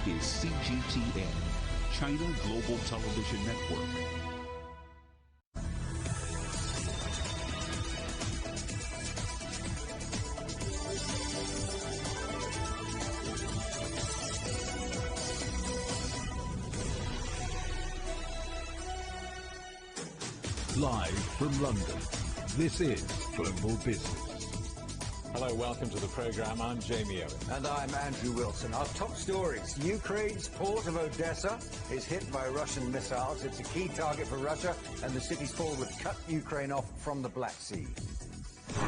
is CGTN, China Global Television Network. Live from London, this is Global Business. Hello, welcome to the program. I'm Jamie Owen. And I'm Andrew Wilson. Our top stories. Ukraine's port of Odessa is hit by Russian missiles. It's a key target for Russia, and the city's fall would cut Ukraine off from the Black Sea.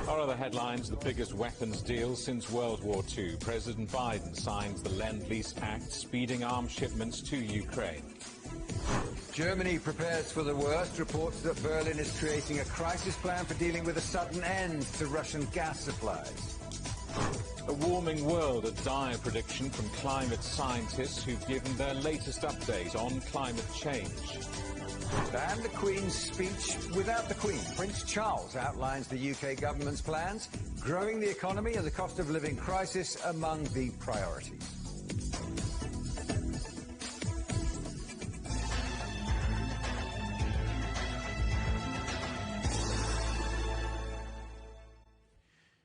Our other headlines: the biggest weapons deal since World War II. President Biden signs the Lend-Lease Act, speeding arms shipments to Ukraine. Germany prepares for the worst. Reports that Berlin is creating a crisis plan for dealing with a sudden end to Russian gas supplies. A warming world, a dire prediction from climate scientists who've given their latest update on climate change. And the Queen's speech without the Queen. Prince Charles outlines the UK government's plans, growing the economy and the cost of living crisis among the priorities.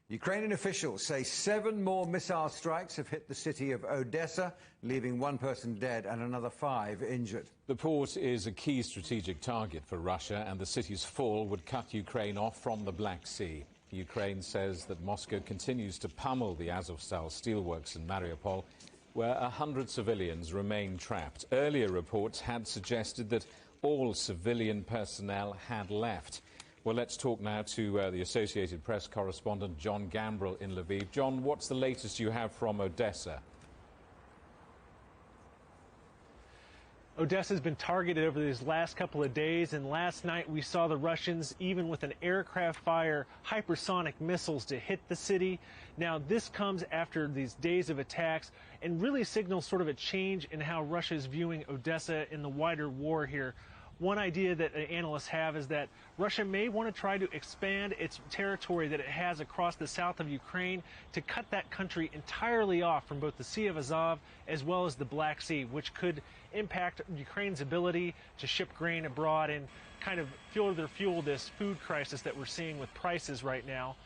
Ukrainian officials say 7 more missile strikes have hit the city of Odessa, leaving 1 person dead and another 5 injured. The port is a key strategic target for Russia, and the city's fall would cut Ukraine off from the Black Sea. Ukraine says that Moscow continues to pummel the Azovstal steelworks in Mariupol, where 100 civilians remain trapped. Earlier reports had suggested that all civilian personnel had left. Well, let's talk now to the Associated Press correspondent John Gambrell in Lviv. John, what's the latest you have from Odessa? Odessa's been targeted over these last couple of days, and last night we saw the Russians, even with an aircraft fire, hypersonic missiles to hit the city. Now, this comes after these days of attacks and really signals sort of a change in how Russia is viewing Odessa in the wider war here. One idea that analysts have is that Russia may want to try to expand its territory that it has across the south of Ukraine to cut that country entirely off from both the Sea of Azov as well as the Black Sea, which could impact Ukraine's ability to ship grain abroad and kind of fuel this food crisis that we're seeing with prices right now.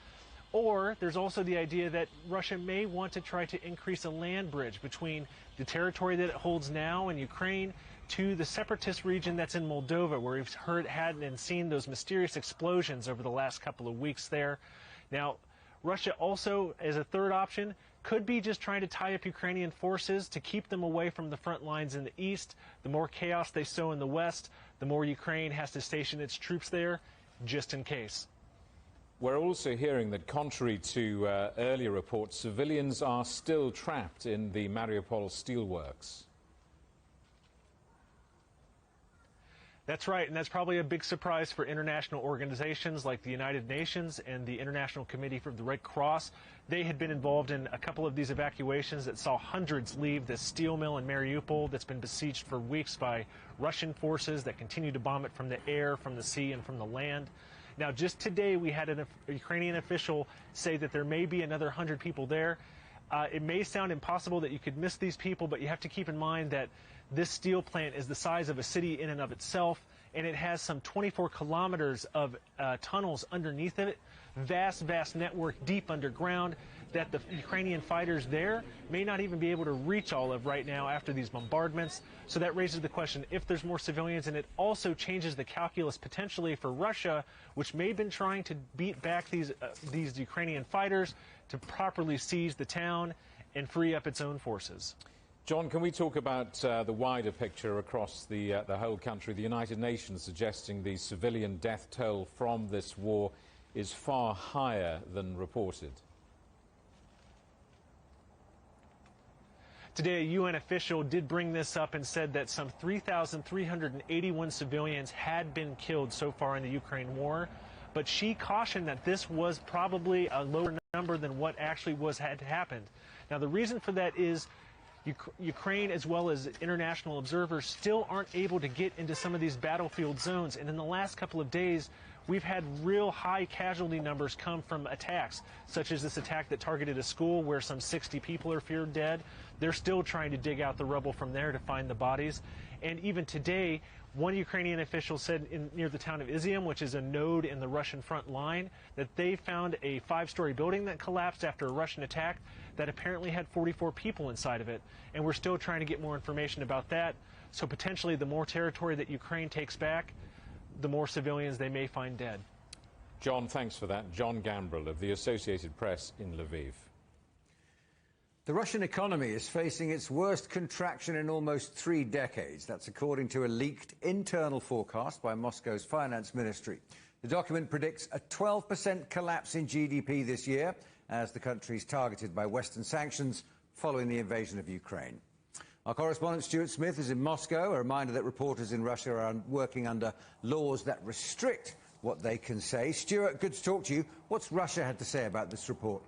Or there's also the idea that Russia may want to try to increase a land bridge between the territory that it holds now in Ukraine to the separatist region that's in Moldova, where we've had and seen those mysterious explosions over the last couple of weeks there. Now, Russia also, as a third option, could be just trying to tie up Ukrainian forces to keep them away from the front lines in the east. The more chaos they sow in the west, the more Ukraine has to station its troops there, just in case. We're also hearing that, contrary to earlier reports, civilians are still trapped in the Mariupol steelworks. That's right, and that's probably a big surprise for international organizations like the United Nations and the International Committee for the Red Cross. They had been involved in a couple of these evacuations that saw hundreds leave the steel mill in Mariupol that's been besieged for weeks by Russian forces that continue to bomb it from the air, from the sea, and from the land. Now, just today, we had a Ukrainian official say that there may be another 100 people there. It may sound impossible that you could miss these people, but you have to keep in mind that this steel plant is the size of a city in and of itself, and it has some 24 kilometers of tunnels underneath it, vast network deep underground that the Ukrainian fighters there may not even be able to reach all of right now after these bombardments. So that raises the question if there's more civilians, and it also changes the calculus potentially for Russia, which may have been trying to beat back these Ukrainian fighters to properly seize the town and free up its own forces. John, can we talk about the wider picture across the whole country? The United Nations suggesting the civilian death toll from this war is far higher than reported. Today, a UN official did bring this up and said that some 3,381 civilians had been killed so far in the Ukraine war, but she cautioned that this was probably a lower number than what actually had happened. Now, the reason for that is Ukraine, as well as international observers, still aren't able to get into some of these battlefield zones. And in the last couple of days, we've had real high casualty numbers come from attacks, such as this attack that targeted a school where some 60 people are feared dead. They're still trying to dig out the rubble from there to find the bodies. And even today, one Ukrainian official said near the town of Izium, which is a node in the Russian front line, that they found a 5-story building that collapsed after a Russian attack that apparently had 44 people inside of it. And we're still trying to get more information about that. So potentially the more territory that Ukraine takes back, the more civilians they may find dead. John, thanks for that. John Gambrell of the Associated Press in Lviv. The Russian economy is facing its worst contraction in almost 3 decades. That's according to a leaked internal forecast by Moscow's finance ministry. The document predicts a 12% collapse in GDP this year as the country is targeted by Western sanctions following the invasion of Ukraine. Our correspondent Stuart Smith is in Moscow. A reminder that reporters in Russia are working under laws that restrict what they can say. Stuart, good to talk to you. What's Russia had to say about this report?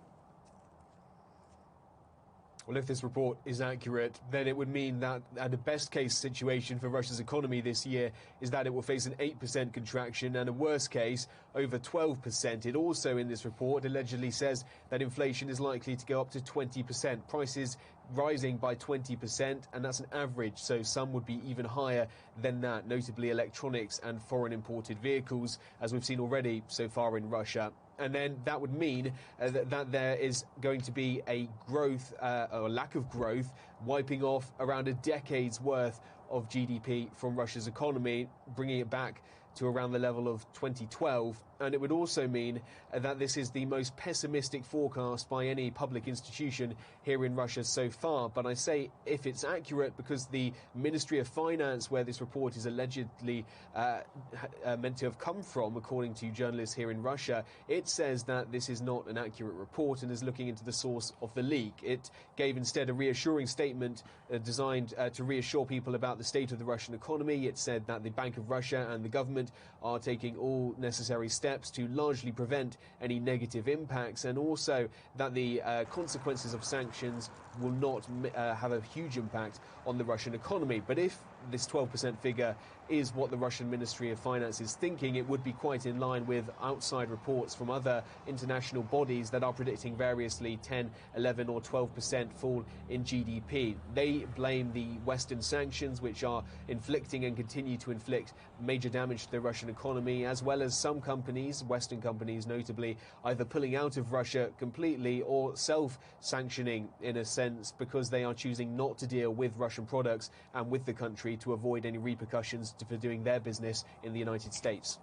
Well, if this report is accurate, then it would mean that the best-case situation for Russia's economy this year is that it will face an 8% contraction and a worst case, over 12%. It also, in this report, allegedly says that inflation is likely to go up to 20%. Prices rising by 20%, and that's an average, so some would be even higher than that, notably electronics and foreign imported vehicles, as we've seen already so far in Russia. And then that would mean that there is going to be a growth or lack of growth, wiping off around a decade's worth of GDP from Russia's economy, bringing it back to around the level of 2012. And it would also mean that this is the most pessimistic forecast by any public institution here in Russia so far. But I say if it's accurate, because the Ministry of Finance, where this report is allegedly meant to have come from, according to journalists here in Russia, it says that this is not an accurate report and is looking into the source of the leak. It gave instead a reassuring statement designed to reassure people about the state of the Russian economy. It said that the Bank of Russia and the government are taking all necessary steps to largely prevent any negative impacts, and also that the consequences of sanctions will not have a huge impact on the Russian economy. But if this 12% figure is what the Russian Ministry of Finance is thinking, it would be quite in line with outside reports from other international bodies that are predicting variously 10, 11 or 12% fall in GDP. They blame the Western sanctions, which are inflicting and continue to inflict major damage to the Russian economy, as well as some companies, Western companies notably, either pulling out of Russia completely or self-sanctioning in a sense, because they are choosing not to deal with Russian products and with the country to avoid any repercussions for doing their business in the United States.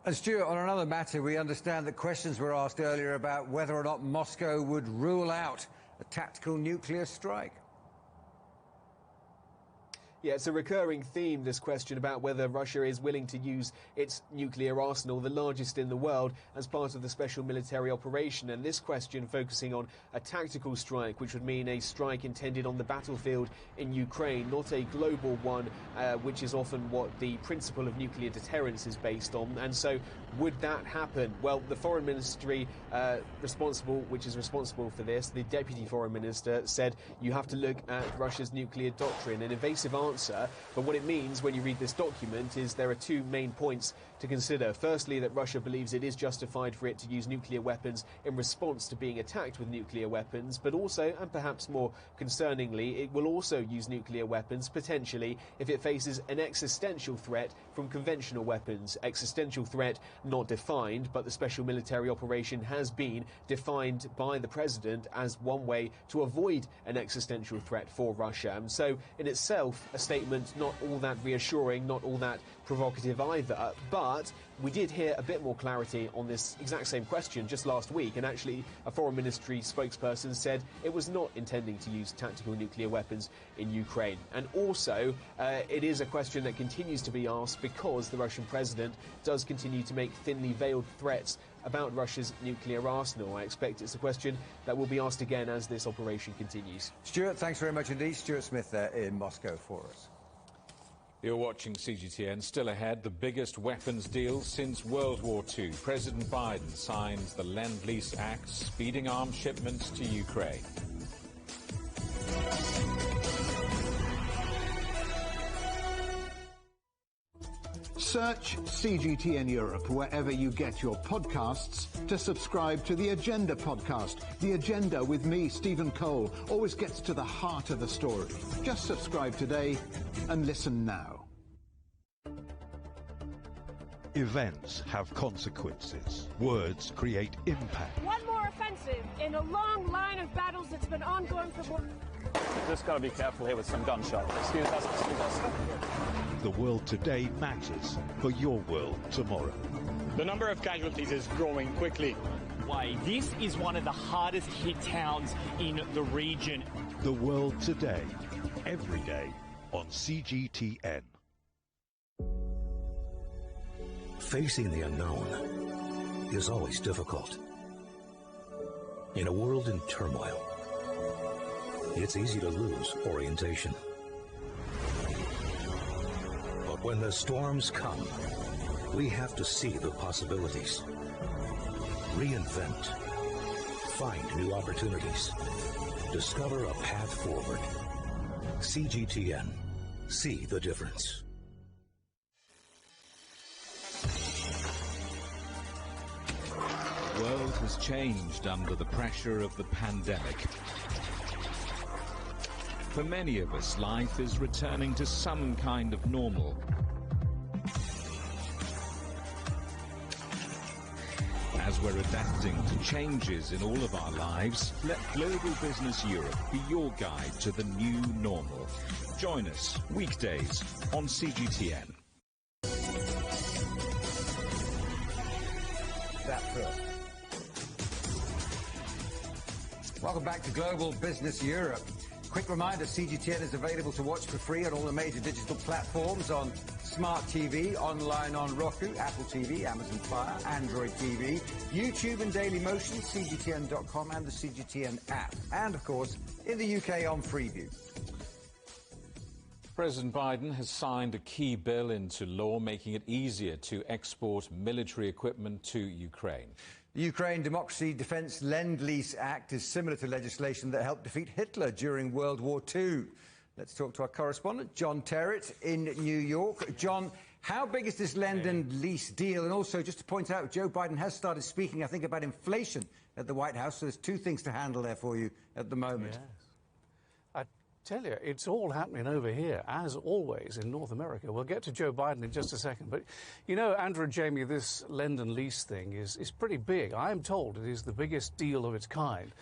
And Stuart, on another matter, we understand that questions were asked earlier about whether or not Moscow would rule out a tactical nuclear strike. Yeah, it's a recurring theme, this question about whether Russia is willing to use its nuclear arsenal, the largest in the world, as part of the special military operation. And this question focusing on a tactical strike, which would mean a strike intended on the battlefield in Ukraine, not a global one, which is often what the principle of nuclear deterrence is based on. And so would that happen? Well, the foreign ministry which is responsible for this, the deputy foreign minister, said you have to look at Russia's nuclear doctrine, an evasive answer. But what it means when you read this document is there are 2 main points to consider. Firstly, that Russia believes it is justified for it to use nuclear weapons in response to being attacked with nuclear weapons, but also, and perhaps more concerningly, it will also use nuclear weapons potentially if it faces an existential threat from conventional weapons. Existential threat not defined, but the special military operation has been defined by the president as one way to avoid an existential threat for Russia. And so in itself, a statement not all that reassuring, not all that provocative either, but we did hear a bit more clarity on this exact same question just last week, and actually a foreign ministry spokesperson said it was not intending to use tactical nuclear weapons in Ukraine. And also, it is a question that continues to be asked because the Russian president does continue to make thinly veiled threats about Russia's nuclear arsenal. I expect it's a question that will be asked again as this operation continues. Stuart, thanks very much indeed. Stuart Smith there in Moscow for us. You're watching CGTN. Still ahead, the biggest weapons deal since World War II. President Biden signs the Lend-Lease Act, speeding arms shipments to Ukraine. Search CGTN Europe wherever you get your podcasts to subscribe to the Agenda podcast. The Agenda with me, Stephen Cole, always gets to the heart of the story. Just subscribe today and listen now. Events have consequences. Words create impact. One more offensive in a long line of battles that's been ongoing for more... Just got to be careful here with some gunshots. Excuse us, excuse us. The world today matters for your world tomorrow. The number of casualties is growing quickly. Why, this is one of the hardest hit towns in the region. The world today, every day on CGTN. Facing the unknown is always difficult. In a world in turmoil, it's easy to lose orientation. But when the storms come, we have to see the possibilities, reinvent, find new opportunities, discover a path forward. CGTN. See the difference. The world has changed under the pressure of the pandemic. For many of us, life is returning to some kind of normal. As we're adapting to changes in all of our lives, let Global Business Europe be your guide to the new normal. Join us weekdays on CGTN. That first. Welcome back to Global Business Europe. Quick reminder, CGTN is available to watch for free on all the major digital platforms, on Smart TV, online on Roku, Apple TV, Amazon Fire, Android TV, YouTube and Daily Motion, CGTN.com and the CGTN app. And, of course, in the UK on Freeview. President Biden has signed a key bill into law making it easier to export military equipment to Ukraine. The Ukraine Democracy Defence Lend-Lease Act is similar to legislation that helped defeat Hitler during World War II. Let's talk to our correspondent, John Terrett, in New York. John, how big is this lend and lease deal? And also, just to point out, Joe Biden has started speaking, I think, about inflation at the White House. So there's two things to handle there for you at the moment. Yes. I tell you, it's all happening over here, as always, in North America. We'll get to Joe Biden in just a second. But, you know, Andrew and Jamie, this lend and lease thing is pretty big. I am told it is the biggest deal of its kind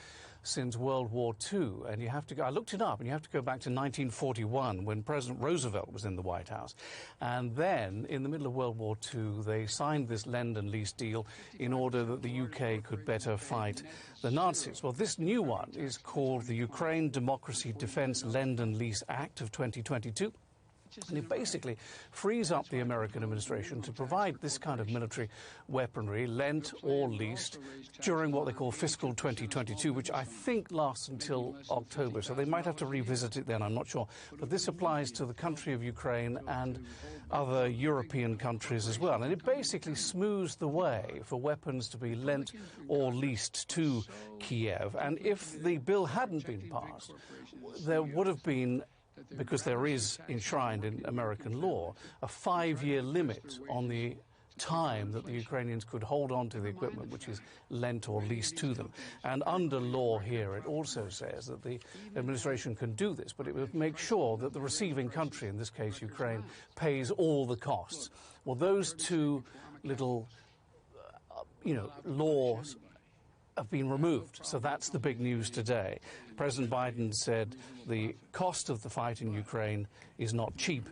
since World War II. And you have to go, I looked it up, and you have to go back to 1941 when President Roosevelt was in the White House. And then, in the middle of World War II, they signed this lend and lease deal in order that the UK could better fight the Nazis. Well, this new one is called the Ukraine Democracy Defence Lend and Lease Act of 2022. And it basically frees up the American administration to provide this kind of military weaponry, lent or leased, during what they call fiscal 2022, which I think lasts until October. So they might have to revisit it then, I'm not sure. But this applies to the country of Ukraine and other European countries as well. And it basically smooths the way for weapons to be lent or leased to Kiev. And if the bill hadn't been passed, there would have been, because there is enshrined in American law, a 5-year limit on the time that the Ukrainians could hold on to the equipment which is lent or leased to them. And under law here, it also says that the administration can do this, but it would make sure that the receiving country, in this case Ukraine, pays all the costs. Well, those two little, laws have been removed. So that's the big news today. President Biden said the cost of the fight in Ukraine is not cheap,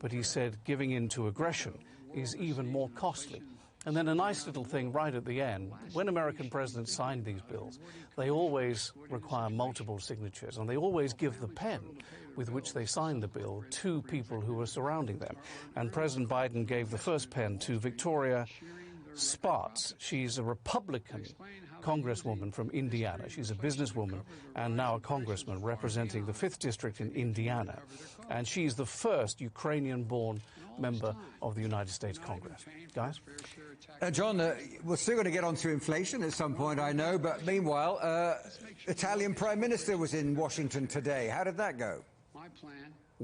but he said giving in to aggression is even more costly. And then a nice little thing right at the end, when American presidents sign these bills, they always require multiple signatures, and they always give the pen with which they sign the bill to people who are surrounding them. And President Biden gave the first pen to Victoria Spartz. She's a Republican congresswoman from Indiana. She's a businesswoman and now a congressman representing the 5th District in Indiana. And she's the first Ukrainian-born member of the United States Congress. Guys? John, we're still going to get onto inflation at some point, I know, but meanwhile, Italian Prime Minister was in Washington today. How did that go?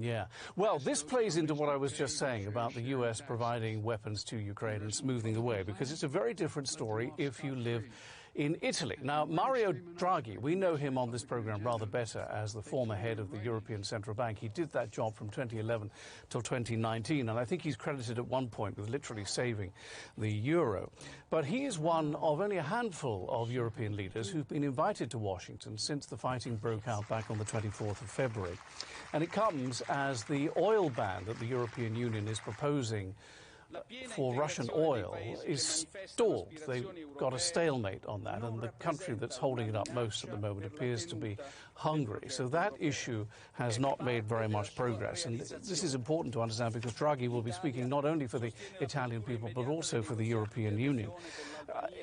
Yeah. Well, this plays into what I was just saying about the U.S. providing weapons to Ukraine and smoothing the way, because it's a very different story if you live in Italy. Now, Mario Draghi, we know him on this program rather better as the former head of the European Central Bank. He did that job from 2011 till 2019, and I think he's credited at one point with literally saving the euro. But he is one of only a handful of European leaders who've been invited to Washington since the fighting broke out back on the 24th of February. And it comes as the oil ban that the European Union is proposing for Russian oil is stalled. They've got a stalemate on that, and the country that's holding it up most at the moment appears to be Hungary. So that issue has not made very much progress. And this is important to understand because Draghi will be speaking not only for the Italian people, but also for the European Union.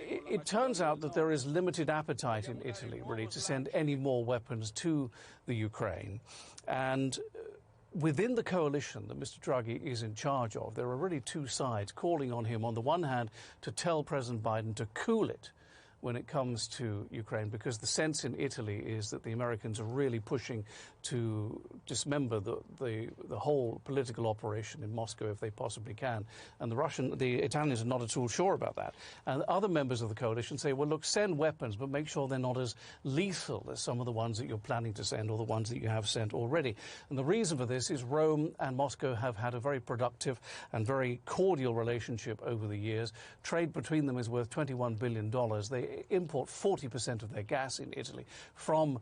It turns out that there is limited appetite in Italy, really, to send any more weapons to the Ukraine. And within the coalition that Mr. Draghi is in charge of, there are really two sides calling on him, on the one hand, to tell President Biden to cool it when it comes to Ukraine, because the sense in Italy is that the Americans are really pushing to dismember the whole political operation in Moscow if they possibly can. And the Italians are not at all sure about that. And other members of the coalition say, well, look, send weapons, but make sure they're not as lethal as some of the ones that you're planning to send or the ones that you have sent already. And the reason for this is Rome and Moscow have had a very productive and very cordial relationship over the years. Trade between them is worth $21 billion. They import 40% of their gas in Italy from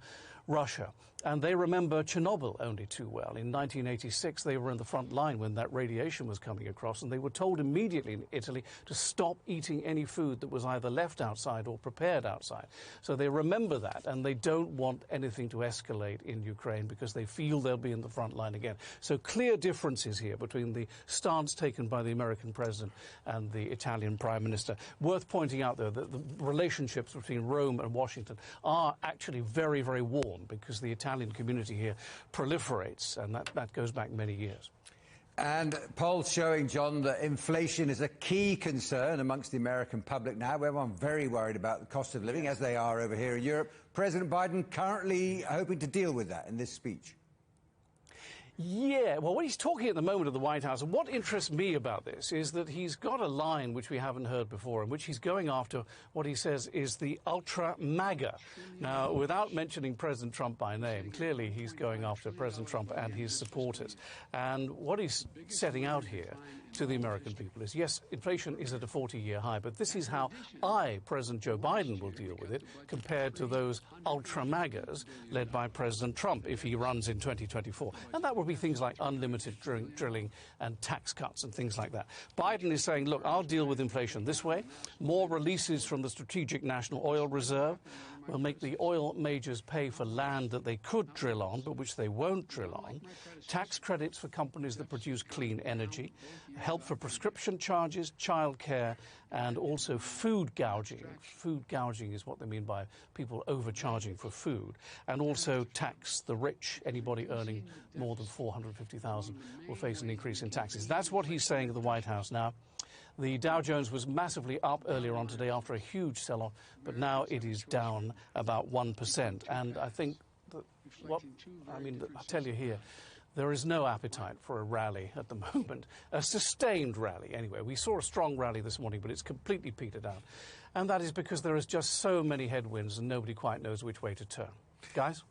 Russia. And they remember Chernobyl only too well. In 1986, they were in the front line when that radiation was coming across, and they were told immediately in Italy to stop eating any food that was either left outside or prepared outside. So they remember that, and they don't want anything to escalate in Ukraine because they feel they'll be in the front line again. So clear differences here between the stance taken by the American president and the Italian prime minister. Worth pointing out, though, that the relationships between Rome and Washington are actually very, very warm because the Italian community here proliferates, and that goes back many years. And polls showing, John, that inflation is a key concern amongst the American public now. Everyone's very worried about the cost of living, as they are over here in Europe. President Biden currently hoping to deal with that in this speech. Yeah, well, when he's talking at the moment at the White House, and what interests me about this is that he's got a line which we haven't heard before, in which he's going after what he says is the ultra MAGA. Now, without mentioning President Trump by name, clearly he's going after President Trump and his supporters. And what he's setting out here to the American people is, yes, inflation is at a 40-year high, but this is how President Joe Biden, will deal with it compared to those ultra MAGAs led by President Trump if he runs in 2024. And that will be things like unlimited drilling and tax cuts and things like that. Biden is saying, look, I'll deal with inflation this way. More releases from the Strategic National Oil Reserve will make the oil majors pay for land that they could drill on, but which they won't drill on. Tax credits for companies that produce clean energy. Help for prescription charges, childcare, and also food gouging. Food gouging is what they mean by people overcharging for food. And also tax the rich. Anybody earning more than $450,000 will face an increase in taxes. That's what he's saying at the White House now. The Dow Jones was massively up earlier on today after a huge sell-off, but now it is down about 1%. And I think that I tell you here, there is no appetite for a rally at the moment, a sustained rally anyway. We saw a strong rally this morning, but it's completely petered out. And that is because there is just so many headwinds and nobody quite knows which way to turn. Guys?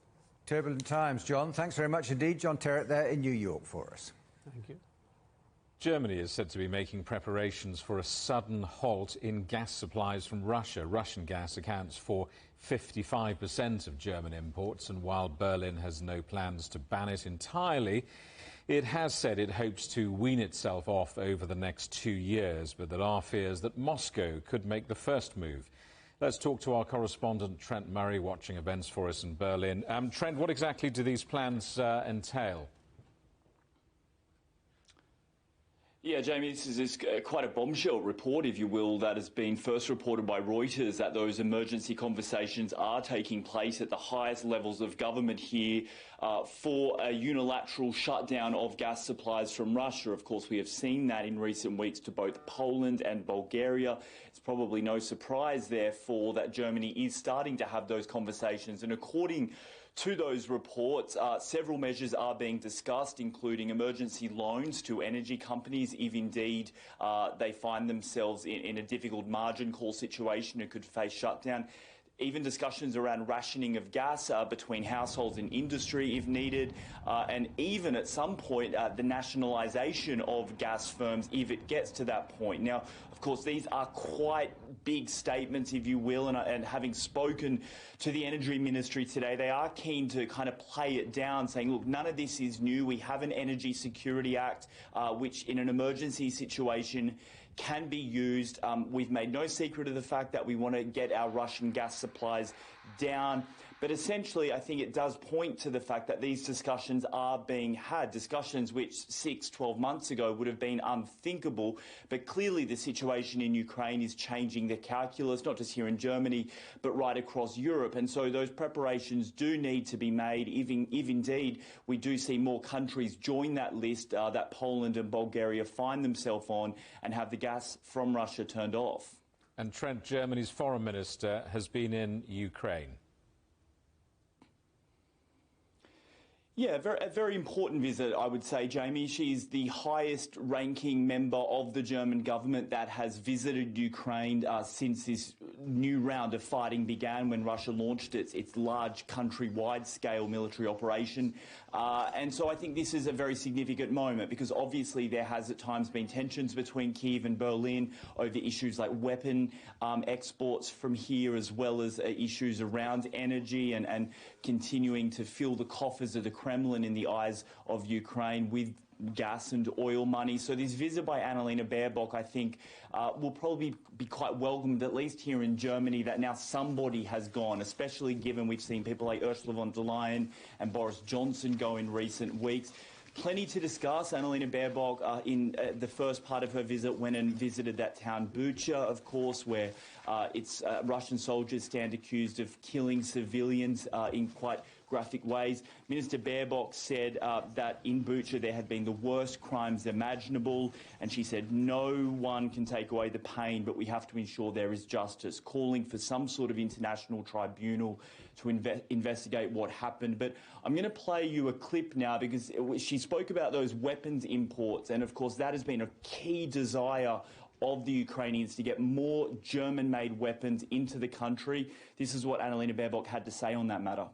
Turbulent times, John. Thanks very much indeed. John Terrett there in New York for us. Thank you. Germany is said to be making preparations for a sudden halt in gas supplies from Russia. Russian gas accounts for 55% of German imports, and while Berlin has no plans to ban it entirely, it has said it hopes to wean itself off over the next 2 years, but there are fears that Moscow could make the first move. Let's talk to our correspondent Trent Murray, watching events for us in Berlin. Trent, what exactly do these plans entail? Yeah, Jamie, this is quite a bombshell report, if you will, that has been first reported by Reuters, that those emergency conversations are taking place at the highest levels of government here for a unilateral shutdown of gas supplies from Russia. Of course, we have seen that in recent weeks to both Poland and Bulgaria. It's probably no surprise, therefore, that Germany is starting to have those conversations. And according to those reports, several measures are being discussed, including emergency loans to energy companies if indeed they find themselves in a difficult margin call situation and could face shutdown. Even discussions around rationing of gas between households and industry if needed, and even at some point the nationalisation of gas firms if it gets to that point. Now, of course, these are quite big statements, if you will, and having spoken to the Energy Ministry today, they are keen to kind of play it down, saying, look, none of this is new. We have an Energy Security Act, which in an emergency situation can be used. We've made no secret of the fact that we want to get our Russian gas supplies down. But essentially, I think it does point to the fact that these discussions are being had, discussions which 6-12 months ago would have been unthinkable. But clearly the situation in Ukraine is changing the calculus, not just here in Germany, but right across Europe. And so those preparations do need to be made if indeed we do see more countries join that list that Poland and Bulgaria find themselves on and have the gas from Russia turned off. And Trent, Germany's foreign minister has been in Ukraine. Yeah, a very important visit, I would say, Jamie. She's the highest-ranking member of the German government that has visited Ukraine since this new round of fighting began when Russia launched its large countrywide-scale military operation. And so I think this is a very significant moment because obviously there has at times been tensions between Kyiv and Berlin over issues like weapon exports from here, as well as issues around energy and continuing to fill the coffers of the Kremlin in the eyes of Ukraine with gas and oil money. So this visit by Annalena Baerbock, I think, will probably be quite welcomed, at least here in Germany, that now somebody has gone, especially given we've seen people like Ursula von der Leyen and Boris Johnson go in recent weeks. Plenty to discuss. Annalena Baerbock, in the first part of her visit, went and visited that town Bucha, of course, where Russian soldiers stand accused of killing civilians in quite graphic ways. Minister Baerbock said that in Bucha there had been the worst crimes imaginable, and she said no one can take away the pain, but we have to ensure there is justice, calling for some sort of international tribunal to investigate what happened. But I'm going to play you a clip now because she spoke about those weapons imports, and of course that has been a key desire of the Ukrainians to get more German-made weapons into the country. This is what Annalena Baerbock had to say on that matter.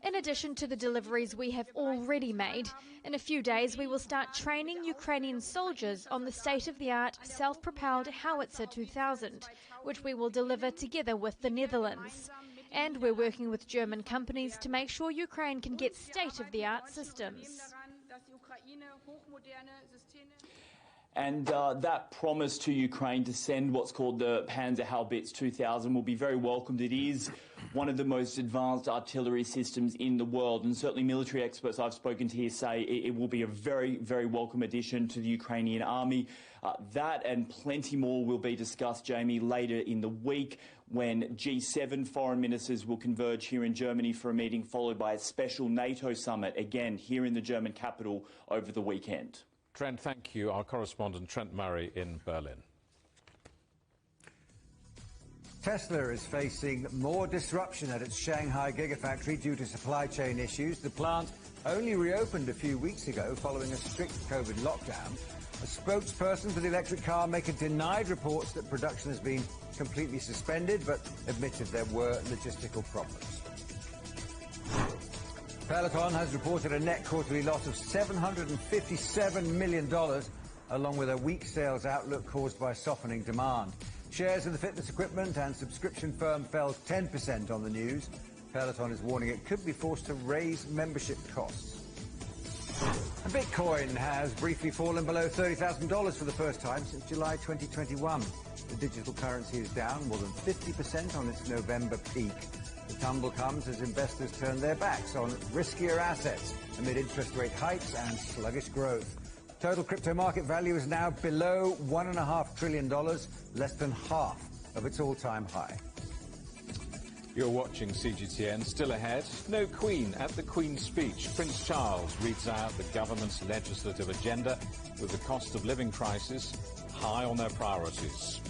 In addition to the deliveries we have already made, in a few days we will start training Ukrainian soldiers on the state-of-the-art self-propelled Howitzer 2000, which we will deliver together with the Netherlands. And we're working with German companies to make sure Ukraine can get state-of-the-art systems. And that promise to Ukraine to send what's called the Panzerhaubitze 2000 will be very welcomed. It is one of the most advanced artillery systems in the world, and certainly military experts I've spoken to here say it will be a very, very welcome addition to the Ukrainian army. That and plenty more will be discussed, Jamie, later in the week when G7 foreign ministers will converge here in Germany for a meeting followed by a special NATO summit, again here in the German capital over the weekend. Trent, thank you. Our correspondent Trent Murray in Berlin. Tesla is facing more disruption at its Shanghai gigafactory due to supply chain issues. The plant only reopened a few weeks ago following a strict COVID lockdown. A spokesperson for the electric car maker denied reports that production has been completely suspended, but admitted there were logistical problems. Peloton has reported a net quarterly loss of $757 million, along with a weak sales outlook caused by softening demand. Shares of the fitness equipment and subscription firm fell 10% on the news. Peloton is warning it could be forced to raise membership costs. And Bitcoin has briefly fallen below $30,000 for the first time since July 2021. The digital currency is down more than 50% on its November peak. The tumble comes as investors turn their backs on riskier assets amid interest rate hikes and sluggish growth. Total crypto market value is now below $1.5 trillion, less than half of its all-time high. You're watching CGTN. Still ahead, no Queen at the Queen's speech. Prince Charles reads out the government's legislative agenda with the cost of living crisis high on their priorities.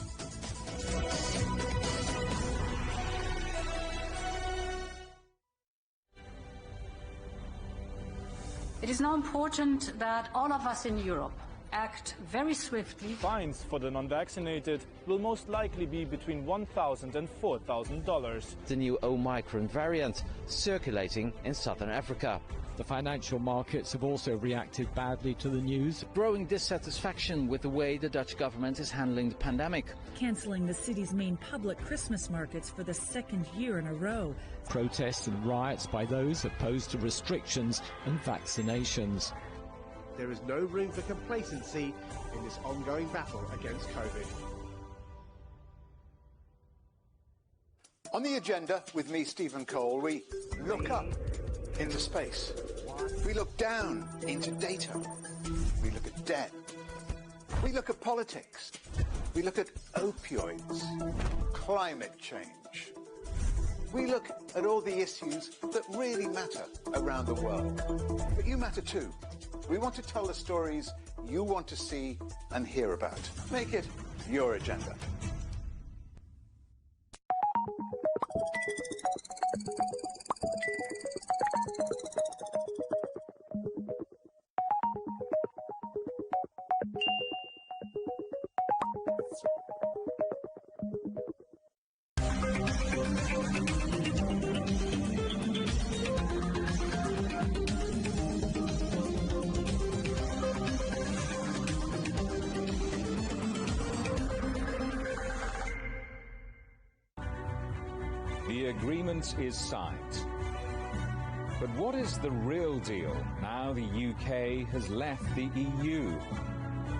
It is now important that all of us in Europe act very swiftly. Fines for the non-vaccinated will most likely be between $1,000 and $4,000. The new Omicron variant circulating in southern Africa. The financial markets have also reacted badly to the news. Growing dissatisfaction with the way the Dutch government is handling the pandemic. Cancelling the city's main public Christmas markets for the second year in a row. Protests and riots by those opposed to restrictions and vaccinations. There is no room for complacency in this ongoing battle against COVID. On the agenda with me, Stephen Cole, we look up into space. We look down into data. We look at debt. We look at politics. We look at opioids, climate change. We look at all the issues that really matter around the world. But you matter too. We want to tell the stories you want to see and hear about. Make it your agenda. The agreement is signed. But what is the real deal now the UK has left the EU?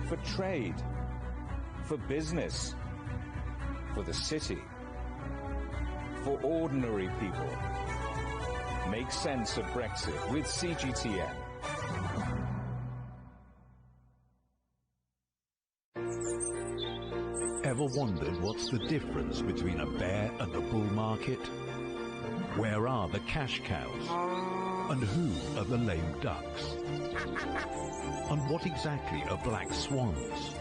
For trade, for business, for the city, for ordinary people. Make sense of Brexit with CGTN. Ever wondered what's the difference between a bear and a bull market? Where are the cash cows? And who are the lame ducks? And what exactly are black swans?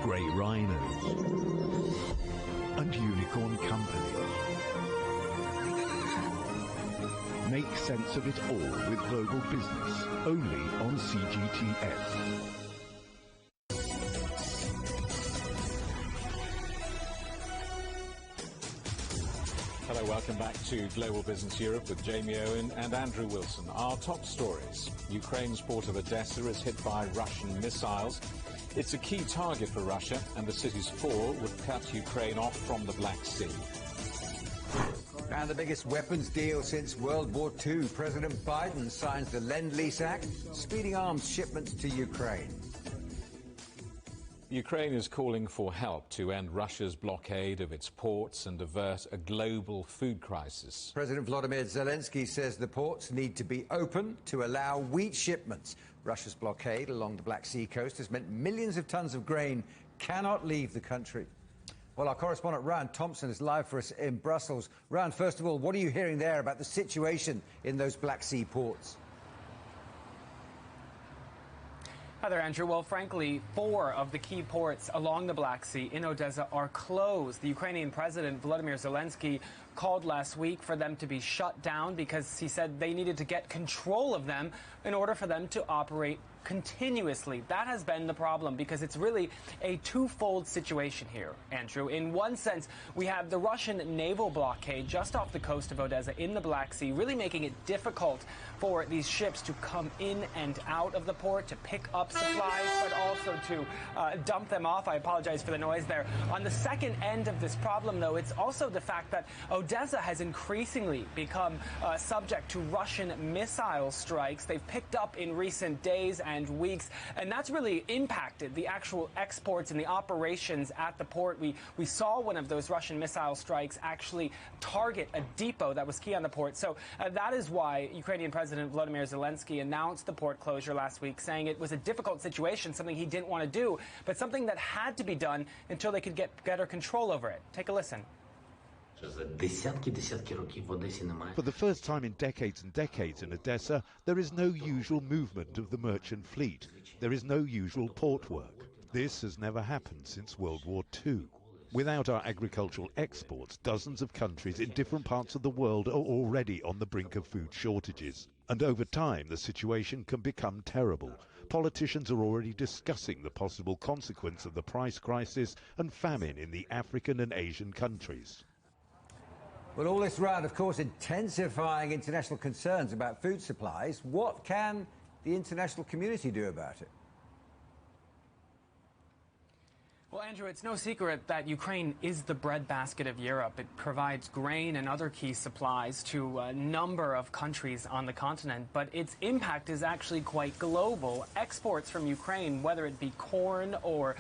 Grey rhinos? And unicorn companies? Make sense of it all with Global Business, only on CGTN. Hello, welcome back to Global Business Europe with Jamie Owen and Andrew Wilson. Our top stories. Ukraine's port of Odessa is hit by Russian missiles. It's a key target for Russia, and the city's fall would cut Ukraine off from the Black Sea. And the biggest weapons deal since World War II. President Biden signs the Lend-Lease Act, speeding arms shipments to Ukraine. Ukraine is calling for help to end Russia's blockade of its ports and avert a global food crisis. President Volodymyr Zelensky says the ports need to be open to allow wheat shipments. Russia's blockade along the Black Sea coast has meant millions of tons of grain cannot leave the country. Well, our correspondent Ryan Thompson is live for us in Brussels. Ryan, first of all, what are you hearing there about the situation in those Black Sea ports? Hi there, Andrew. Well, frankly, 4 of the key ports along the Black Sea in Odessa are closed. The Ukrainian President Volodymyr Zelensky called last week for them to be shut down because he said they needed to get control of them in order for them to operate continuously. That has been the problem because it's really a twofold situation here, Andrew. In one sense, we have the Russian naval blockade just off the coast of Odessa in the Black Sea, really making it difficult for these ships to come in and out of the port, to pick up supplies, but also to dump them off. I apologize for the noise there. On the second end of this problem, though, it's also the fact that Odessa has increasingly become subject to Russian missile strikes. They've picked up in recent days and weeks, and that's really impacted the actual exports and the operations at the port. We saw one of those Russian missile strikes actually target a depot that was key on the port. So that is why Ukrainian President Volodymyr Zelensky announced the port closure last week, saying it was a difficult situation, something he didn't want to do, but something that had to be done until they could get better control over it. Take a listen. For the first time in decades and decades in Odessa, there is no usual movement of the merchant fleet. There is no usual port work. This has never happened since World War II. Without our agricultural exports, dozens of countries in different parts of the world are already on the brink of food shortages. And over time, the situation can become terrible. Politicians are already discussing the possible consequence of the price crisis and famine in the African and Asian countries. Well, all this round, of course, intensifying international concerns about food supplies. What can the international community do about it? Well, Andrew, it's no secret that Ukraine is the breadbasket of Europe. It provides grain and other key supplies to a number of countries on the continent, but its impact is actually quite global. Exports from Ukraine, whether it be corn or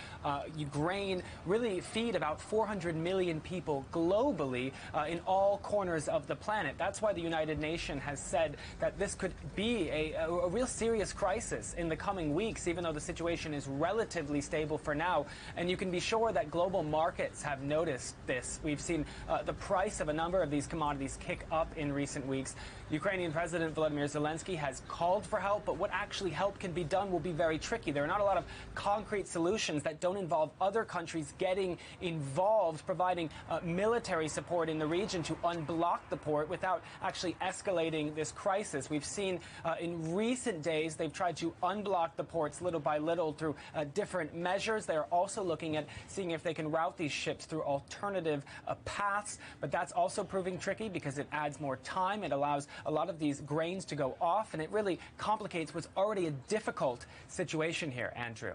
grain, really feed about 400 million people globally in all corners of the planet. That's why the United Nations has said that this could be a real serious crisis in the coming weeks, even though the situation is relatively stable for now. And you can be sure that global markets have noticed this. We've seen the price of a number of these commodities kick up in recent weeks. Ukrainian President Volodymyr Zelensky has called for help, but what actually help can be done will be very tricky. There are not a lot of concrete solutions that don't involve other countries getting involved, providing military support in the region to unblock the port without actually escalating this crisis. We've seen in recent days they've tried to unblock the ports little by little through different measures. They are also looking at seeing if they can route these ships through alternative paths, but that's also proving tricky because it adds more time. It allows a lot of these grains to go off, and it really complicates what's already a difficult situation here, Andrew.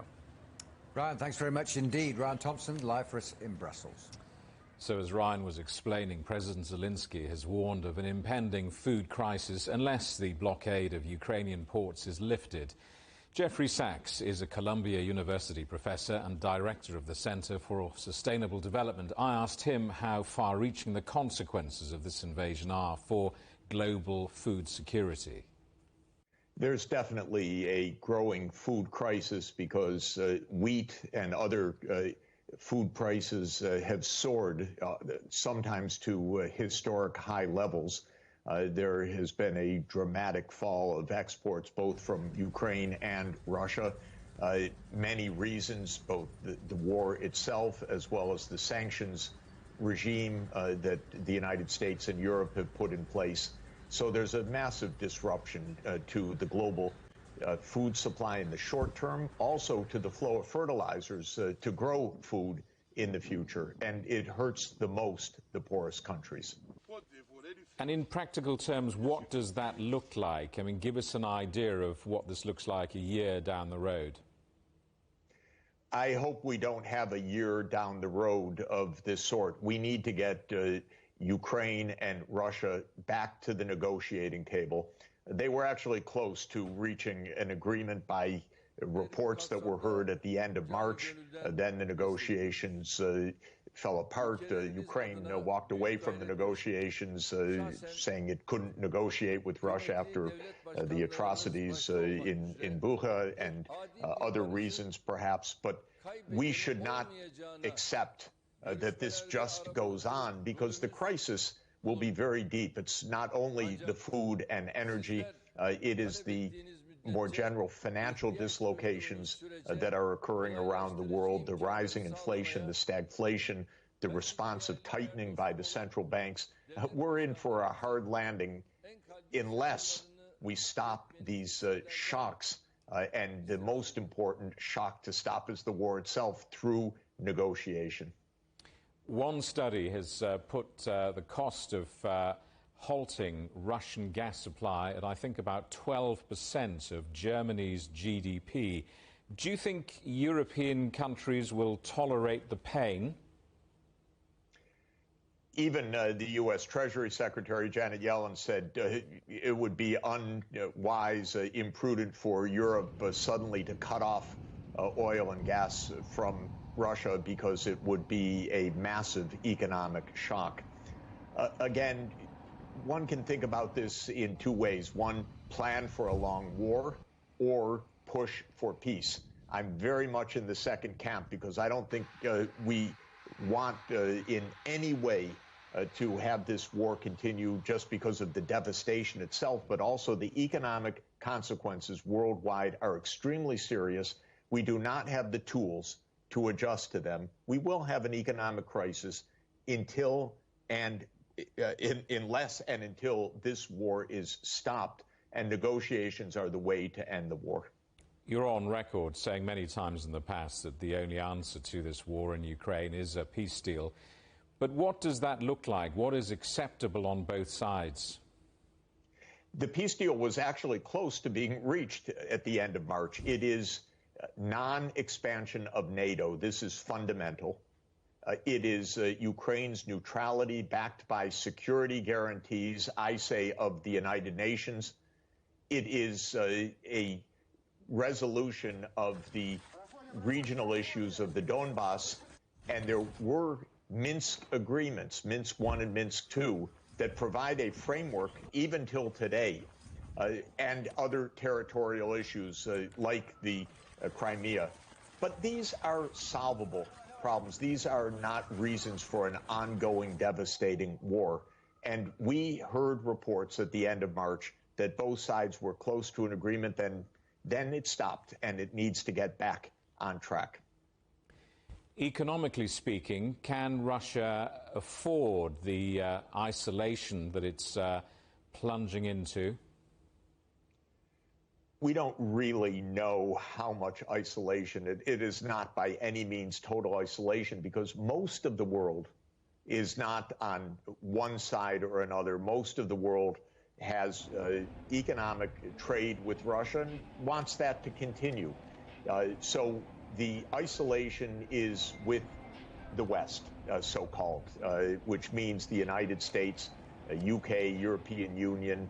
Ryan, thanks very much indeed. Ryan Thompson, live for us in Brussels. So as Ryan was explaining, President Zelensky has warned of an impending food crisis unless the blockade of Ukrainian ports is lifted. Jeffrey Sachs is a Columbia University professor and director of the Center for Sustainable Development. I asked him how far-reaching the consequences of this invasion are for global food security. There's definitely a growing food crisis because wheat and other food prices have soared, sometimes to historic high levels. There has been a dramatic fall of exports, both from Ukraine and Russia. Many reasons, both the war itself as well as the sanctions regime that the United States and Europe have put in place. So there's a massive disruption to the global food supply in the short term, also to the flow of fertilizers to grow food in the future. And it hurts the most the poorest countries. And in practical terms, what does that look like? I mean, give us an idea of what this looks like a year down the road. I hope we don't have a year down the road of this sort. We need to get Ukraine and Russia back to the negotiating table. They were actually close to reaching an agreement by reports that were heard at the end of March. Then the negotiations fell apart. Ukraine walked away from the negotiations, saying it couldn't negotiate with Russia after the atrocities in Bucha and other reasons, perhaps. But we should not accept that this just goes on, because the crisis will be very deep. It's not only the food and energy, it is the more general financial dislocations that are occurring around the world, the rising inflation, the stagflation, the responsive tightening by the central banks. We're in for a hard landing unless we stop these shocks. And the most important shock to stop is the war itself through negotiation. One study has put the cost of halting Russian gas supply at, I think, about 12% of Germany's GDP. Do you think European countries will tolerate the pain? Even the U.S. Treasury Secretary Janet Yellen said it would be unwise, imprudent for Europe suddenly to cut off oil and gas from Russia, because it would be a massive economic shock. Again, one can think about this in two ways. One, plan for a long war, or push for peace. I'm very much in the second camp, because I don't think we want in any way to have this war continue just because of the devastation itself, but also the economic consequences worldwide are extremely serious. We do not have the tools to adjust to them. We will have an economic crisis until this war is stopped. and negotiations are the way to end the war. You're on record saying many times in the past that the only answer to this war in Ukraine is a peace deal. But what does that look like? What is acceptable on both sides? The peace deal was actually close to being reached at the end of March. It is non-expansion of NATO. This is fundamental. It is Ukraine's neutrality backed by security guarantees, I say, of the United Nations. It is a resolution of the regional issues of the Donbass. And there were Minsk agreements, Minsk I and Minsk II, that provide a framework even till today, and other territorial issues like the Crimea. But these are solvable problems. These are not reasons for an ongoing, devastating war. And we heard reports at the end of March that both sides were close to an agreement, then it stopped, and it needs to get back on track. Economically speaking, can Russia afford the isolation that it's plunging into? We don't really know how much isolation. It is not by any means total isolation, because most of the world is not on one side or another. Most of the world has economic trade with Russia and wants that to continue. So the isolation is with the West, so-called, which means the United States, UK, European Union,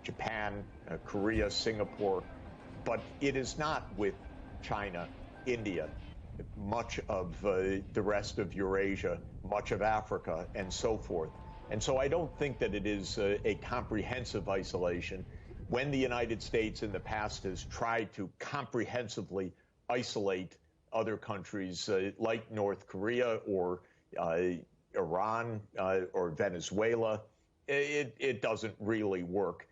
Japan, Korea, Singapore. But it is not with China, India, much of the rest of Eurasia, much of Africa, and so forth. And so I don't think that it is a comprehensive isolation. When the United States in the past has tried to comprehensively isolate other countries like North Korea or Iran or Venezuela, it doesn't really work.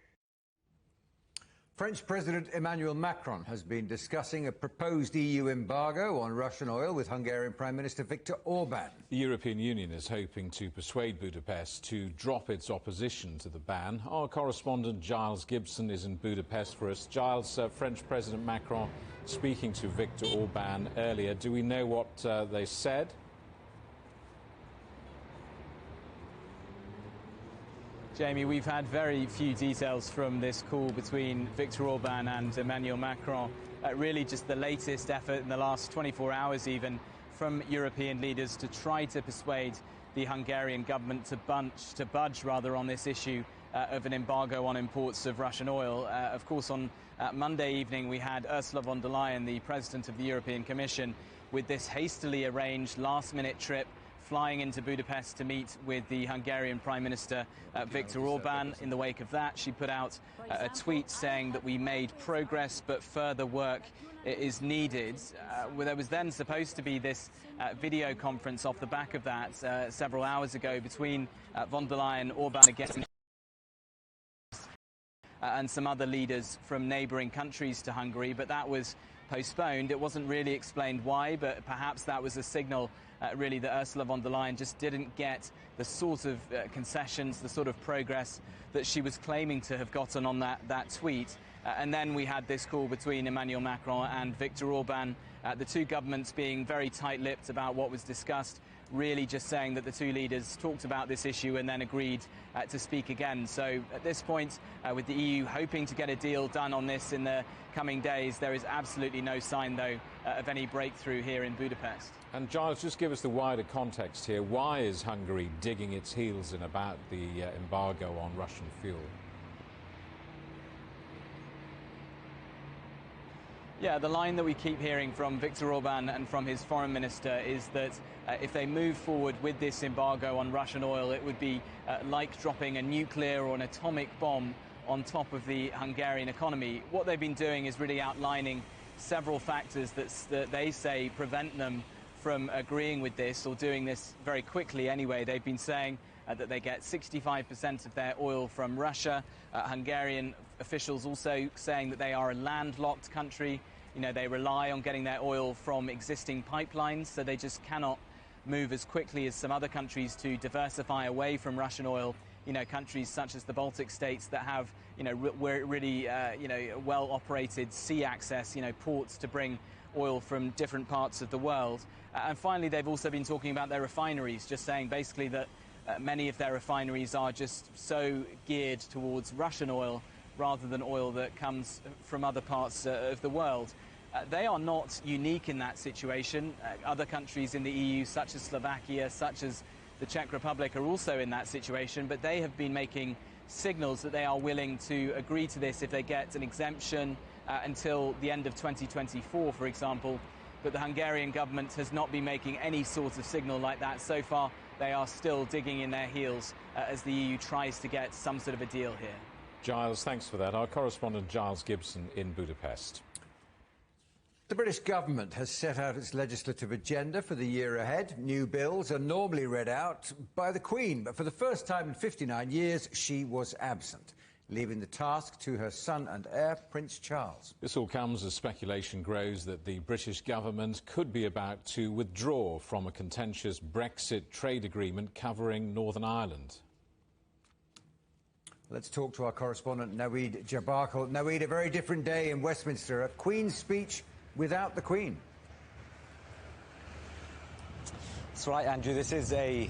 French President Emmanuel Macron has been discussing a proposed EU embargo on Russian oil with Hungarian Prime Minister Viktor Orban. The European Union is hoping to persuade Budapest to drop its opposition to the ban. Our correspondent Giles Gibson is in Budapest for us. Giles, French President Macron speaking to Viktor Orban earlier. Do we know what they said? Jamie, we've had very few details from this call between Viktor Orban and Emmanuel Macron. Really just the latest effort in the last 24 hours even from European leaders to try to persuade the Hungarian government to budge on this issue of an embargo on imports of Russian oil. Of course, on Monday evening we had Ursula von der Leyen, the President of the European Commission, with this hastily arranged last-minute trip flying into Budapest to meet with the Hungarian Prime Minister Viktor Orban. In the wake of that, she put out a tweet saying that we made progress, but further work is needed. There was then supposed to be this video conference off the back of that several hours ago between von der Leyen, Orban again, and some other leaders from neighbouring countries to Hungary, but that was postponed. It wasn't really explained why, but perhaps that was a signal really that Ursula von der Leyen just didn't get the sort of concessions, the sort of progress that she was claiming to have gotten on that tweet. And then we had this call between Emmanuel Macron and Viktor Orban, the two governments being very tight-lipped about what was discussed, really just saying that the two leaders talked about this issue and then agreed to speak again. So at this point, with the EU hoping to get a deal done on this in the coming days, there is absolutely no sign, though, of any breakthrough here in Budapest. And Giles, just give us the wider context here. Why is Hungary digging its heels in about the embargo on Russian fuel? Yeah, the line that we keep hearing from Viktor Orban and from his foreign minister is that if they move forward with this embargo on Russian oil, it would be like dropping a nuclear or an atomic bomb on top of the Hungarian economy. What they've been doing is really outlining several factors that they say prevent them from agreeing with this, or doing this very quickly anyway. They've been saying that they get 65% of their oil from Russia. Hungarian officials also saying that they are a landlocked country. You know, they rely on getting their oil from existing pipelines, so they just cannot move as quickly as some other countries to diversify away from Russian oil countries such as the Baltic states that have, really, well-operated sea access, ports to bring oil from different parts of the world. And finally, they've also been talking about their refineries, just saying basically that many of their refineries are just so geared towards Russian oil rather than oil that comes from other parts of the world. They are not unique in that situation. Other countries in the EU, such as Slovakia, such as the Czech Republic, are also in that situation, but they have been making signals that they are willing to agree to this if they get an exemption until the end of 2024, for example. But the Hungarian government has not been making any sort of signal like that. So far, they are still digging in their heels as the EU tries to get some sort of a deal here. Giles, thanks for that. Our correspondent Giles Gibson in Budapest. The British government has set out its legislative agenda for the year ahead. New bills are normally read out by the Queen, but for the first time in 59 years, she was absent, leaving the task to her son and heir, Prince Charles. This all comes as speculation grows that the British government could be about to withdraw from a contentious Brexit trade agreement covering Northern Ireland. Let's talk to our correspondent, Naweed Jabarkal. Naweed, a very different day in Westminster. A Queen's speech without the Queen. That's right, Andrew. This is a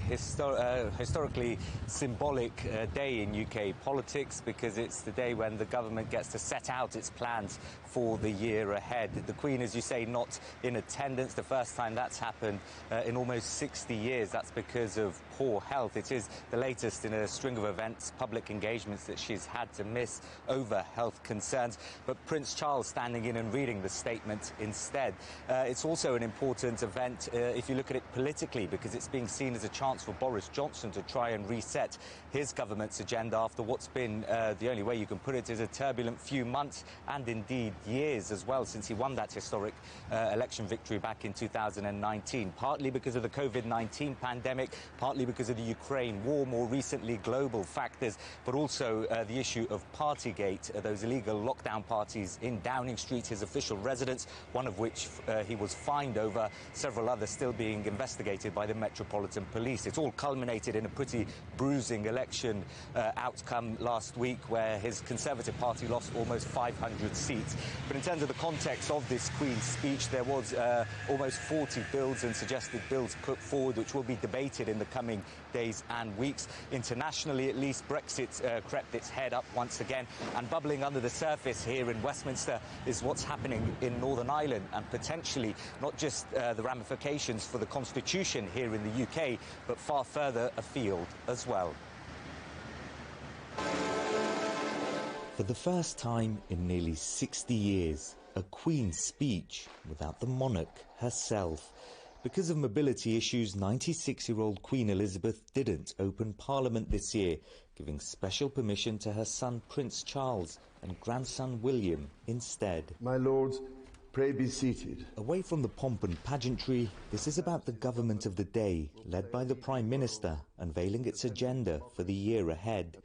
historically symbolic day in UK politics because it's the day when the government gets to set out its plans for the year ahead. The Queen, as you say, not in attendance. The first time that's happened in almost 60 years. That's because of poor health. It is the latest in a string of events, public engagements that she's had to miss over health concerns. But Prince Charles standing in and reading the statement instead. It's also an important event if you look at it politically, because it's being seen as a chance for Boris Johnson to try and reset his government's agenda after what's been, the only way you can put it, is a turbulent few months and indeed years as well since he won that historic election victory back in 2019, partly because of the COVID-19 pandemic, partly because of the Ukraine war, more recently global factors, but also the issue of Partygate, those illegal lockdown parties in Downing Street, his official residence, one of which he was fined over, several others still being investigated by the Metropolitan Police. It's all culminated in a pretty bruising election outcome last week where his Conservative Party lost almost 500 seats. But in terms of the context of this Queen's speech, there was almost 40 bills and suggested bills put forward which will be debated in the coming days and weeks. Internationally, at least, Brexit crept its head up once again, and bubbling under the surface here in Westminster is what's happening in Northern Ireland, and potentially not just the ramifications for the Constitution here in the UK, but far further afield as well. For the first time in nearly 60 years, a Queen's speech without the monarch herself. Because of mobility issues, 96-year-old Queen Elizabeth didn't open Parliament this year, giving special permission to her son Prince Charles and grandson William instead. My lords, pray be seated. Away from the pomp and pageantry, this is about the government of the day, led by the Prime Minister, unveiling its agenda for the year ahead.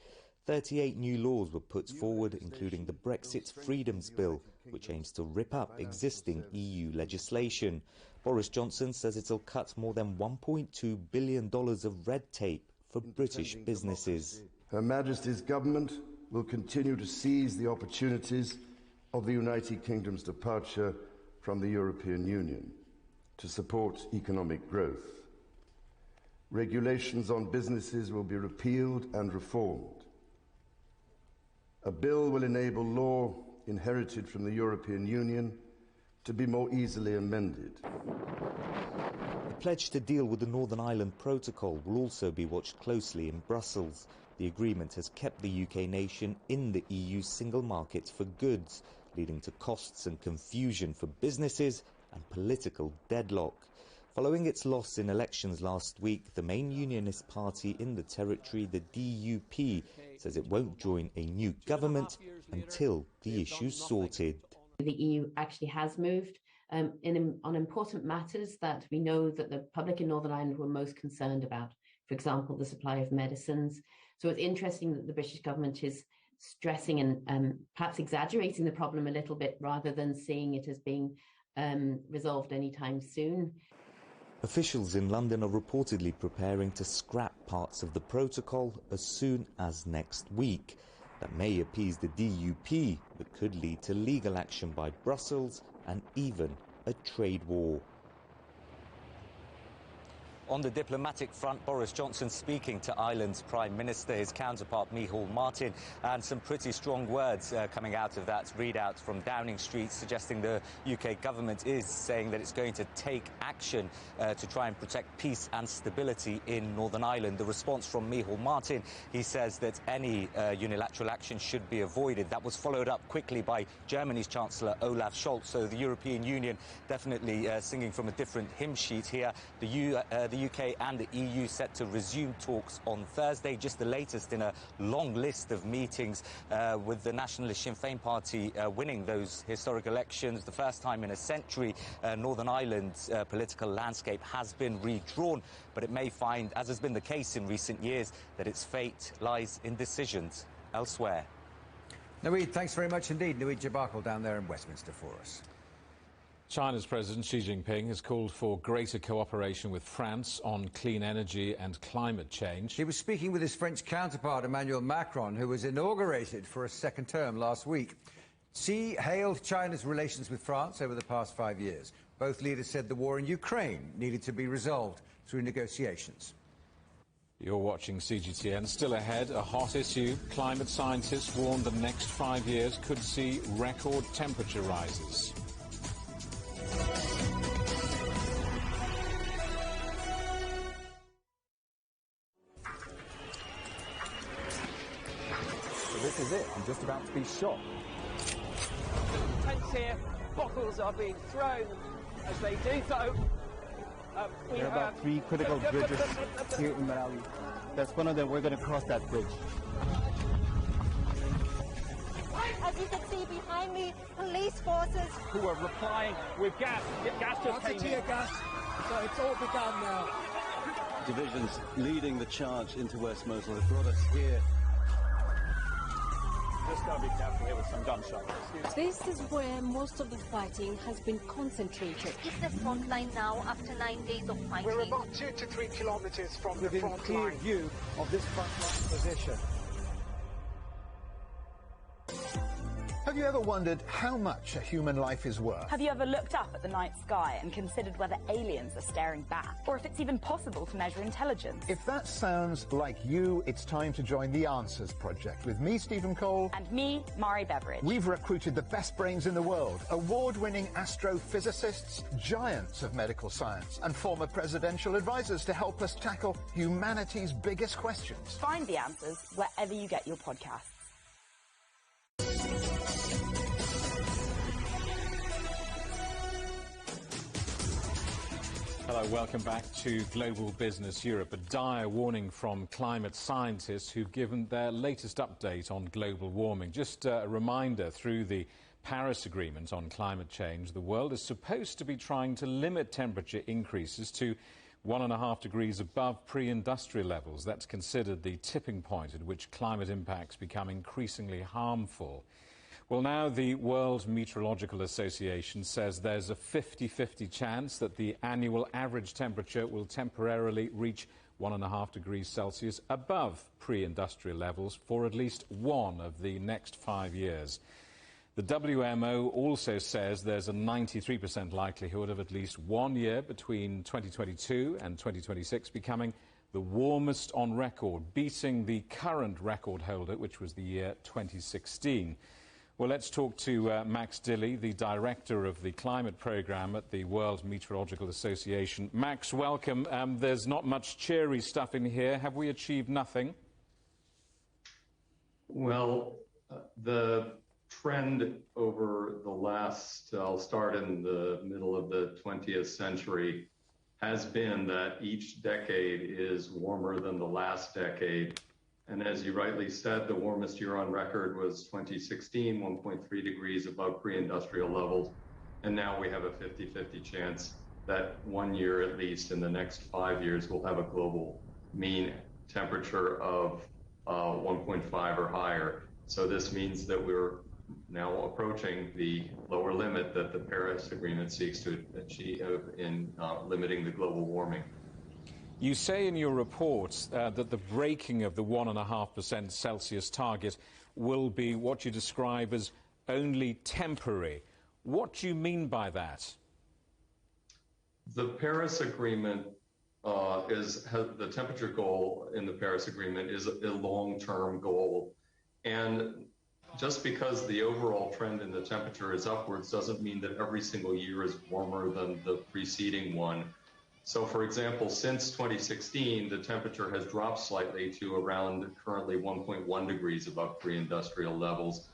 38 new laws were put forward, including the Brexit Freedoms Bill, which aims to rip up existing EU legislation. Boris Johnson says it'll cut more than $1.2 billion of red tape for British businesses. Her Majesty's government will continue to seize the opportunities of the United Kingdom's departure from the European Union to support economic growth. Regulations on businesses will be repealed and reformed. A bill will enable law inherited from the European Union to be more easily amended. The pledge to deal with the Northern Ireland Protocol will also be watched closely in Brussels. The agreement has kept the UK nation in the EU's single market for goods, leading to costs and confusion for businesses and political deadlock. Following its loss in elections last week, the main unionist party in the territory, the DUP, says it won't join a new government until the issue's sorted. The EU actually has moved on important matters that we know that the public in Northern Ireland were most concerned about. For example, the supply of medicines. So it's interesting that the British government is stressing and perhaps exaggerating the problem a little bit rather than seeing it as being resolved anytime soon. Officials in London are reportedly preparing to scrap parts of the protocol as soon as next week. That may appease the DUP, but could lead to legal action by Brussels and even a trade war. On the diplomatic front, Boris Johnson speaking to Ireland's Prime Minister, his counterpart Micheál Martin, and some pretty strong words coming out of that readout from Downing Street, suggesting the UK government is saying that it's going to take action to try and protect peace and stability in Northern Ireland. The response from Micheál Martin, he says that any unilateral action should be avoided. That was followed up quickly by Germany's Chancellor Olaf Scholz, so the European Union definitely singing from a different hymn sheet here. The UK and the EU set to resume talks on Thursday, just the latest in a long list of meetings with the Nationalist Sinn Féin party winning those historic elections. The first time in a century, Northern Ireland's political landscape has been redrawn, but it may find, as has been the case in recent years, that its fate lies in decisions elsewhere. Naweed, thanks very much indeed. Naweed Jabakal down there in Westminster for us. China's President Xi Jinping has called for greater cooperation with France on clean energy and climate change. He was speaking with his French counterpart, Emmanuel Macron, who was inaugurated for a second term last week. Xi hailed China's relations with France over the past 5 years. Both leaders said the war in Ukraine needed to be resolved through negotiations. You're watching CGTN. Still ahead, a hot issue. Climate scientists warned the next 5 years could see record temperature rises. This is it. I'm just about to be shot. Tents here, bottles are being thrown. As they do so, there are about 3 critical bridges here in Malawi. That's one of them. We're going to cross that bridge. As you can see behind me, police forces who are replying with gas. Gas just came in. Tear gas. So it's all begun now. Divisions leading the charge into West Mosul have brought us here. Just got to be careful here with some gunshots. This is where most of the fighting has been concentrated. Is the front line now after 9 days of fighting? We're about 2 to 3 kilometers from the front clear line. View of this front line position. Have you ever wondered how much a human life is worth? Have you ever looked up at the night sky and considered whether aliens are staring back? Or if it's even possible to measure intelligence? If that sounds like you, it's time to join the Answers Project with me, Stephen Cole. And me, Mari Beveridge. We've recruited the best brains in the world, award-winning astrophysicists, giants of medical science, and former presidential advisors to help us tackle humanity's biggest questions. Find the answers wherever you get your podcasts. Hello, welcome back to Global Business Europe. A dire warning from climate scientists who've given their latest update on global warming. Just a reminder, through the Paris Agreement on climate change, the world is supposed to be trying to limit temperature increases to 1.5 degrees above pre-industrial levels. That's considered the tipping point at which climate impacts become increasingly harmful. Well, now the World Meteorological Association says there's a 50-50 chance that the annual average temperature will temporarily reach 1.5 degrees Celsius above pre-industrial levels for at least one of the next 5 years. The WMO also says there's a 93% likelihood of at least 1 year between 2022 and 2026 becoming the warmest on record, beating the current record holder, which was the year 2016. Well, let's talk to Max Dilley, the director of the climate programme at the World Meteorological Association. Max, welcome. There's not much cheery stuff in here. Have we achieved nothing? Well, the trend over the last, I'll start in the middle of the 20th century, has been that each decade is warmer than the last decade. And as you rightly said, the warmest year on record was 2016, 1.3 degrees above pre-industrial levels. And now we have a 50-50 chance that 1 year at least in the next 5 years we'll have a global mean temperature of 1.5 or higher. So this means that we're now approaching the lower limit that the Paris Agreement seeks to achieve in limiting the global warming. You say in your report that the breaking of the 1.5% Celsius target will be what you describe as only temporary. What do you mean by that? The Paris Agreement the temperature goal in the Paris Agreement is a long-term goal. And just because the overall trend in the temperature is upwards doesn't mean that every single year is warmer than the preceding one. So, for example, since 2016, the temperature has dropped slightly to around currently 1.1 degrees above pre-industrial levels.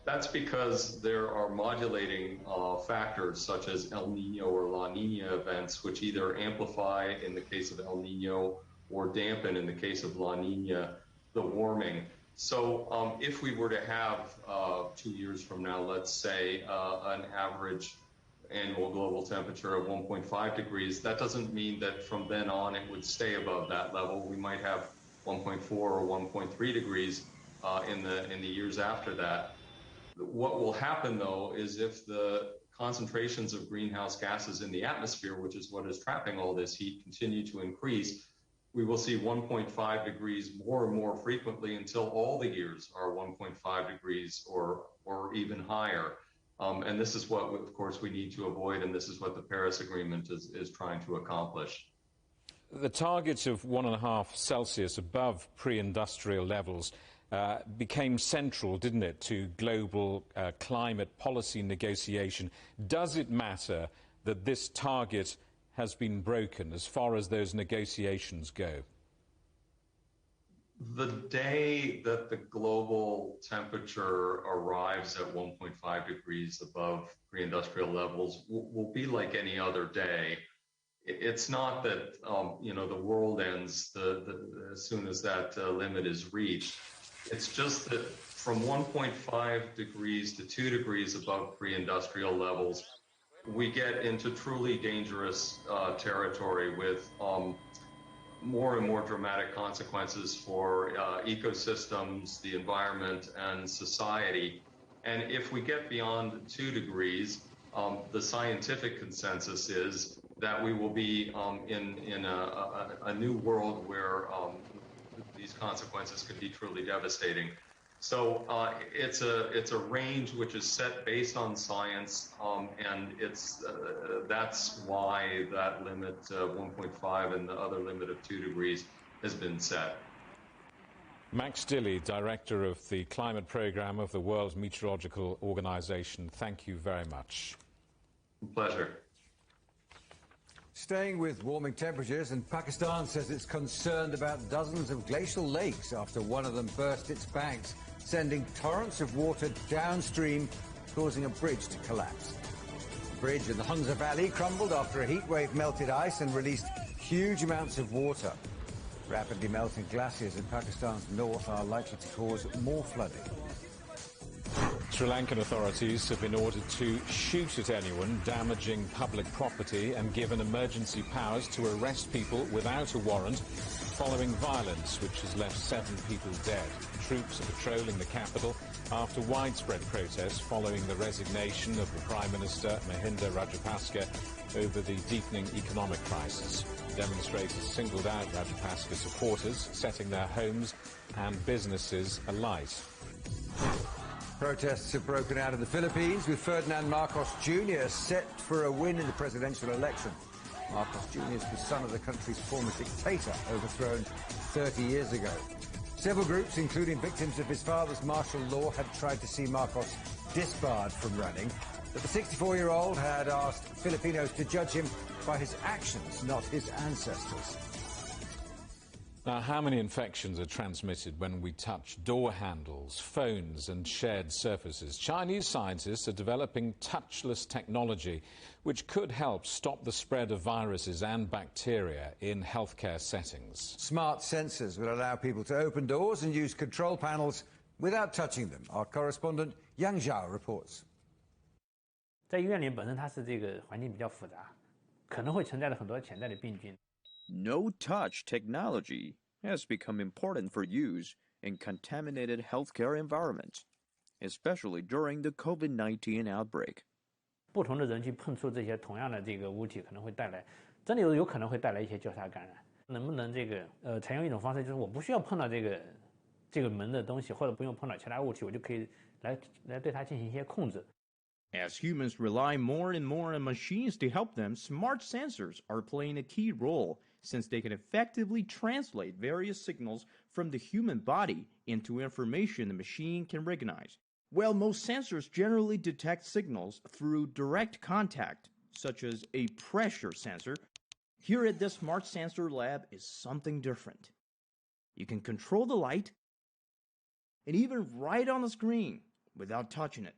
That's because there are modulating factors such as El Nino or La Nina events, which either amplify in the case of El Nino or dampen in the case of La Nina the warming. So if we were to have 2 years from now, let's say, an average annual global temperature of 1.5 degrees, that doesn't mean that from then on it would stay above that level. We might have 1.4 or 1.3 degrees in the years after that. What will happen, though, is if the concentrations of greenhouse gases in the atmosphere, which is what is trapping all this heat, continue to increase, we will see 1.5 degrees more and more frequently until all the years are 1.5 degrees or even higher. And this is what, of course, we need to avoid, and this is what the Paris Agreement is trying to accomplish. The target of 1.5 Celsius above pre-industrial levels became central, didn't it, to global climate policy negotiation. Does it matter that this target has been broken as far as those negotiations go? The day that the global temperature arrives at 1.5 degrees above pre-industrial levels will be like any other day. It's not that the world ends as soon as that limit is reached. It's just that from 1.5 degrees to 2 degrees above pre-industrial levels, we get into truly dangerous territory with more and more dramatic consequences for ecosystems, the environment, and society. And if we get beyond 2 degrees, the scientific consensus is that we will be in a new world where these consequences could be truly devastating. So it's a range which is set based on science, and that's why that limit 1.5 and the other limit of 2 degrees has been set. Max Dilley, Director of the Climate Programme of the World Meteorological Organization, thank you very much. Pleasure. Staying with warming temperatures, and Pakistan says it's concerned about dozens of glacial lakes after one of them burst its banks, sending torrents of water downstream, causing a bridge to collapse. The bridge in the Hunza Valley crumbled after a heat wave melted ice and released huge amounts of water. Rapidly melting glaciers in Pakistan's north are likely to cause more flooding. Sri Lankan authorities have been ordered to shoot at anyone damaging public property and given emergency powers to arrest people without a warrant following violence which has left 7 people dead. Troops are patrolling the capital after widespread protests following the resignation of the Prime Minister Mahinda Rajapaksa over the deepening economic crisis. Demonstrators singled out Rajapaksa supporters, setting their homes and businesses alight. Protests have broken out in the Philippines, with Ferdinand Marcos Jr. set for a win in the presidential election. Marcos Jr. is the son of the country's former dictator, overthrown 30 years ago. Several groups, including victims of his father's martial law, had tried to see Marcos disbarred from running, but the 64-year-old had asked Filipinos to judge him by his actions, not his ancestors. Now, how many infections are transmitted when we touch door handles, phones and shared surfaces? Chinese scientists are developing touchless technology which could help stop the spread of viruses and bacteria in healthcare settings. Smart sensors will allow people to open doors and use control panels without touching them. Our correspondent Yang Zhao reports. 在医院里本身它是这个环境比较复杂，可能会存在着很多潜在的病菌。 No-touch technology has become important for use in contaminated healthcare environments. especially during the COVID-19 outbreak. 不同的人去碰触这些同样的这个物体，可能会带来，真的有可能会带来一些交叉感染。能不能采用一种方式，就是我不需要碰到这个门的东西，或者不用碰到其他物体，我就可以来对它进行一些控制。As humans rely more and more on machines to help them, smart sensors are playing a key role, since they can effectively translate various signals from the human body into information the machine can recognize. Well, most sensors generally detect signals through direct contact, such as a pressure sensor. Here at this Smart Sensor Lab is something different. You can control the light and even write on the screen without touching it.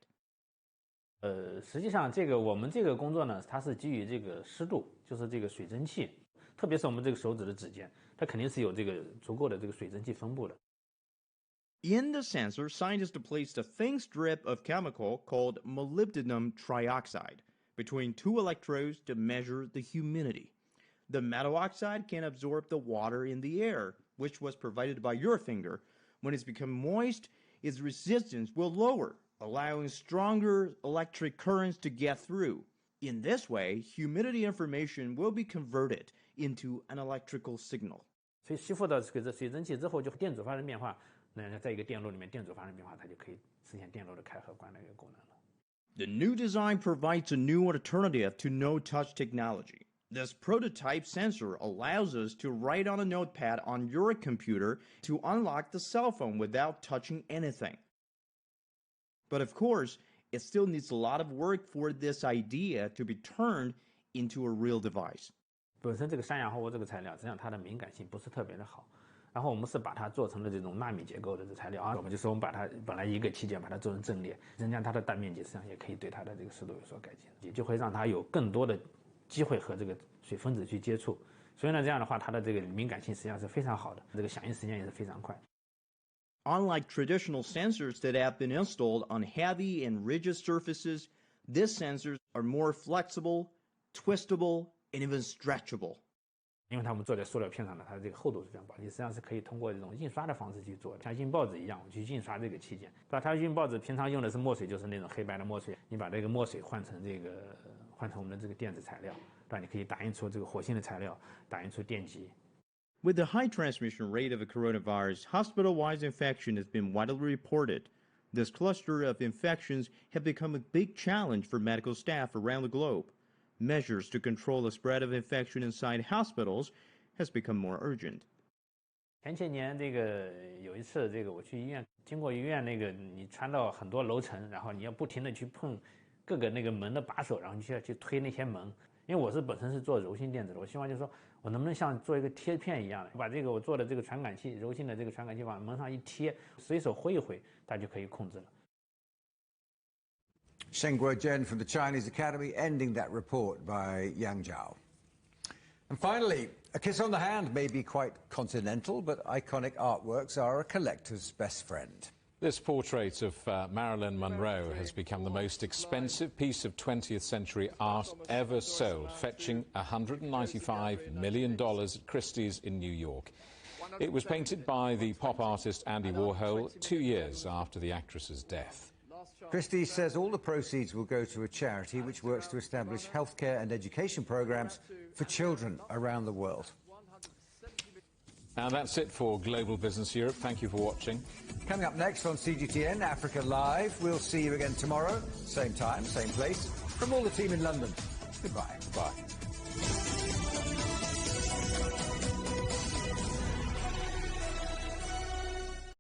实际上我们这个工作呢，它是基于这个湿度，就是这个水蒸气，特别是我们这个手指的指尖，它肯定是有这个足够的这个水蒸气分布的。In the sensor, scientists placed a thin strip of chemical called molybdenum trioxide between two electrodes to measure the humidity. The metal oxide can absorb the water in the air, which was provided by your finger. When it's become moist, its resistance will lower, allowing stronger electric currents to get through. In this way, humidity information will be converted into an electrical signal. 所以吸附到这个水蒸气之后，就电阻发生变化。那在一个电路里面，电阻发生变化，它就可以实现电路的开和关的一个功能了。The new design provides a new alternative to no-touch technology. This prototype sensor allows us to write on a notepad on your computer to unlock the cell phone without touching anything. But of course, it still needs a lot of work for this idea to be turned into a real device. 本身这个三氧化物这个材料，实际上它的敏感性不是特别的好。然后我们是把它做成了这种纳米结构的这材料啊，我们就说我们把它本来一个器件把它做成阵列，增加它的单面积，实际上也可以对它的这个湿度有所改进，也就会让它有更多的机会和这个水分子去接触。所以呢，这样的话，它的这个敏感性实际上是非常好的，这个响应时间也是非常快。Unlike traditional sensors that have been installed on heavy and rigid surfaces, these sensors are more flexible, twistable, and even stretchable. 因为它们做在塑料片上的，它的这个厚度是非常薄，你实际上是可以通过这种印刷的方式去做，像印报纸一样，我去印刷这个器件。把它印报纸平常用的是墨水，就是那种黑白的墨水，你把这个墨水换成我们的这个电子材料，对吧？你可以打印出这个活性的材料，打印出电极。With the high transmission rate of the coronavirus, hospital-wide infection has been widely reported. This cluster of infections have become a big challenge for medical staff around the globe. Measures to control the spread of infection inside hospitals has become more urgent. 前些年有一次我去医院，经过医院你穿到很多楼层，然后你要不停的去碰各个门的把手，然后你需要去推那些门。因为我本身是做柔性电子的，我希望就是说我能不能像做一个贴片一样的，把我做的这个传感器，柔性的这个传感器往门上一贴，随手挥一挥，它就可以控制了。Sheng Guozhen from the Chinese Academy, ending that report by Yang Zhao. And finally, a kiss on the hand may be quite continental, but iconic artworks are a collector's best friend. This portrait of Marilyn Monroe has become the most expensive piece of 20th century art ever sold, fetching $195 million at Christie's in New York. It was painted by the pop artist Andy Warhol 2 years after the actress's death. Christie says all the proceeds will go to a charity which works to establish healthcare and education programs for children around the world. And that's it for Global Business Europe. Thank you for watching. Coming up next on CGTN Africa Live, we'll see you again tomorrow, same time, same place, from all the team in London. Goodbye. Bye.